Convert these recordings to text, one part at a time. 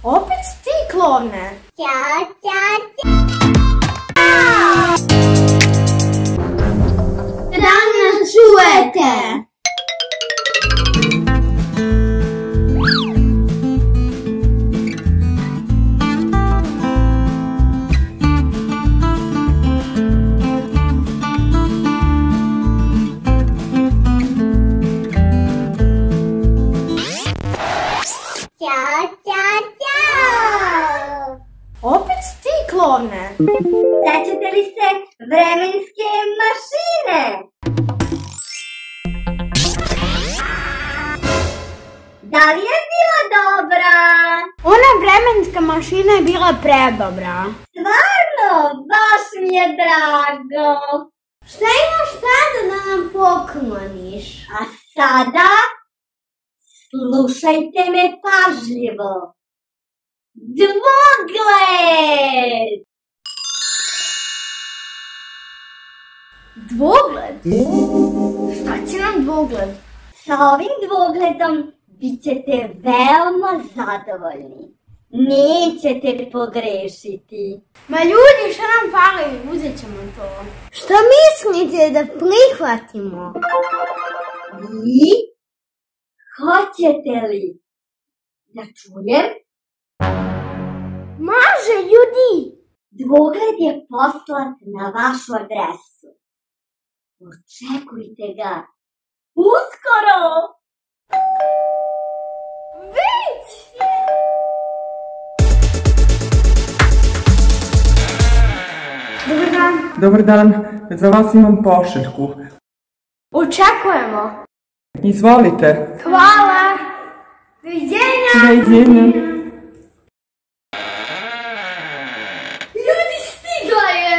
Opet ti, klovne? Ćao, ćao, ćao! Da nas čujete! Ćao, ćao, ćao! Opet ti, klovne? Sećate li se vremenske mašine? Da li je bila dobra? Ona vremenska mašina je bila predobra. Stvarno, baš mi je drago. Šta imaš sada da nam pokloniš? A sada, slušajte me pažljivo. Dvogled! Dvogled? Šta će nam dvogled? Sa ovim dvogledom bit ćete veoma zadovoljni. Nećete pogrešiti. Ma ljudi, šta nam fali? Uzet ćemo to. Šta mislite da prihvatimo? I hoćete li da čujem? Može, ljudi! Dvogled je poslat na vašu adresu. Očekujte ga uskoro! Već! Dobar dan. Dobar dan, za vas imam pošiljku. Očekujemo. Izvolite. Hvala. Doviđenja. Doviđenja. Ljudi, stigla je.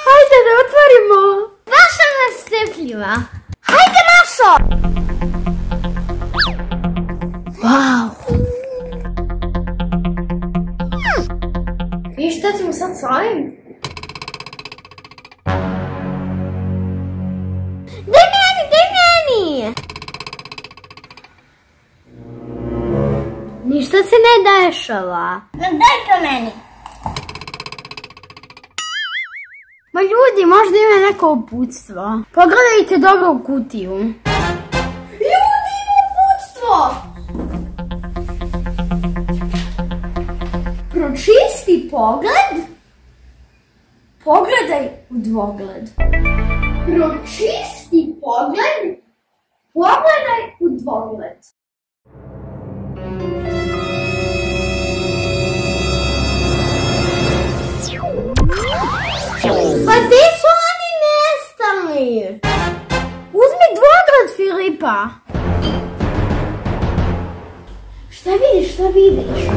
Hajde da otvorimo. Naša nas strpljiva. Hajde, Našo. Wow. I šta ćemo sad s ovim? Daj meni! Ništa se ne dešava. Daj to meni. Ma ljudi, možda ima neko uputstvo. Pogledajte dobro u kutiju. Ljudi, ima uputstvo! Pročisti pogled. Pogledaj u dvogled. Pročisti pogled. Pogledaj u dvogled. Pa gdje su oni nestali? Uzmi dvogled, Filipa. Šta vidiš?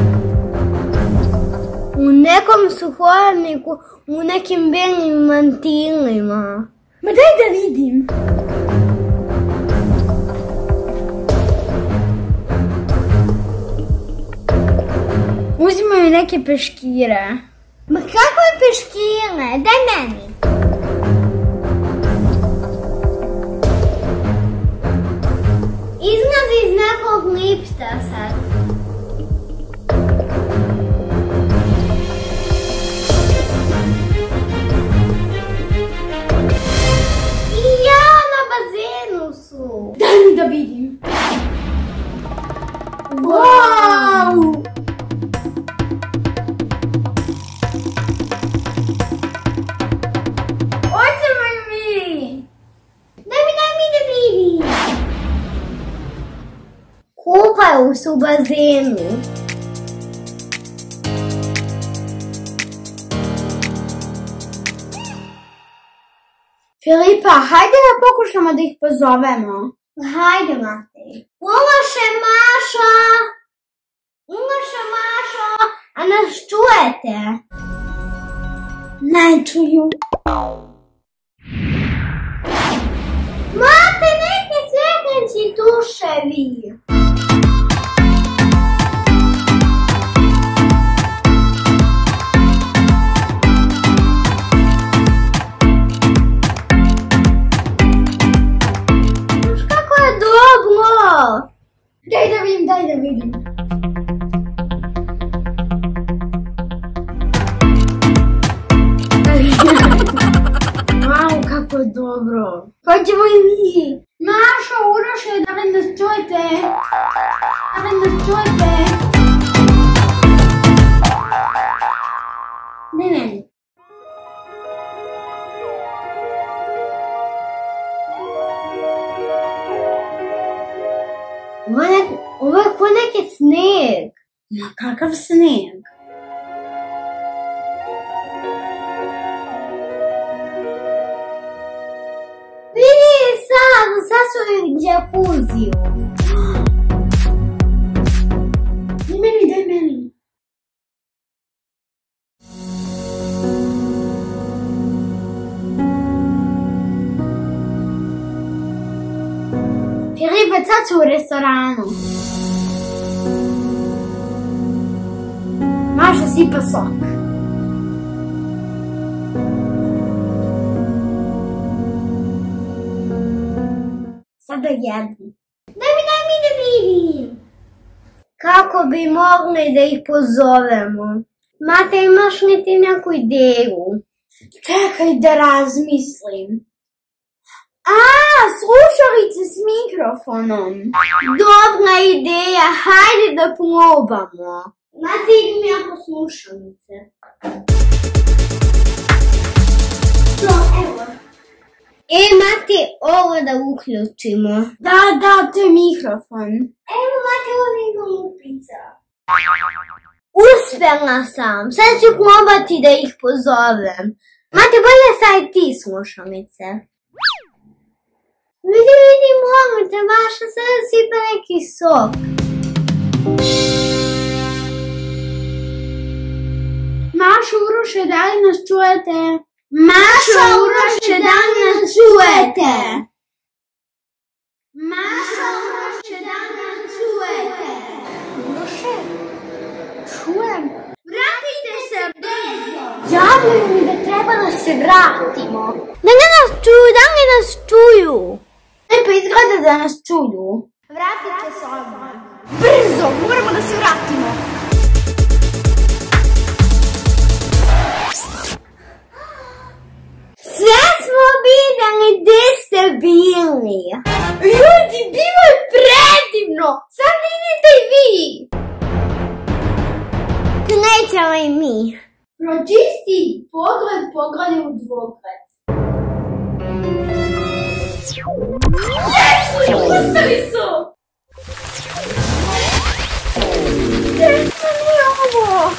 U nekom su hladniku, u nekim belim mantilima. Ma daj da vidim. Uzimaju neke peškire. Ma kakve peškire? Daj meni. Izlazi iz nekog lipsta sad. I ja na bazenu su. Daj mi da vidim. Wow! Kupaju se u bazenu. Filipa, hajde da pokušamo da ih pozovemo. Hajde, Matej. Uloše, Mašo! Uloše, Mašo! A nas čujete? Ne čuju. Matej, neke svetlenci tuševi. Daj da vidim. Wow, kako je dobro. Hoćemo i mi. Mašo, Uroše, da li nas čujete? Da li nas čujete? Ne. Ovo je ko neki snijeg. Ma kakav snijeg? Vidi, sad su u džakuziju. Daj meni. Filipe, sad su u restoranu. Maša sipa sok. Sada jedu. Daj mi da vidim. Kako bi mogli da ih pozovemo? Mate, imaš li ti neku ideju? Čekaj da razmislim. Slušalice s mikrofonom. Dobra ideja, hajde da probamo. Mate, idem ja po slušalice. Evo. Mate, ovo da uključimo. Da, to je mikrofon. Evo, Mate, ovo ima lupica. Uspjela sam. Sad ću probati da ih pozovem. Mate, bolje sad ti slušalice. Vidi, molim te, Maša, sada sipa neki sok. Maša, Uroše, da li nas čujete? Maša, Uroše, da li nas čujete? Maša, Uroše, da li nas čujete? Uroše? Čujem. Vratite se brzo. Javljaju mi da treba da se vratimo. Da li nas čuju? Pa izgleda da nas čuju. Vratite se odmah. Brzo, moramo da se vratimo. Sve smo vidjeli, gdje ste bili. Ljudi, bilo je predivno. Sad idite i vi. Nećemo i mi. Pročisti pogled u dvogled. Jesu, ustali su! Gdje smo mi ovo?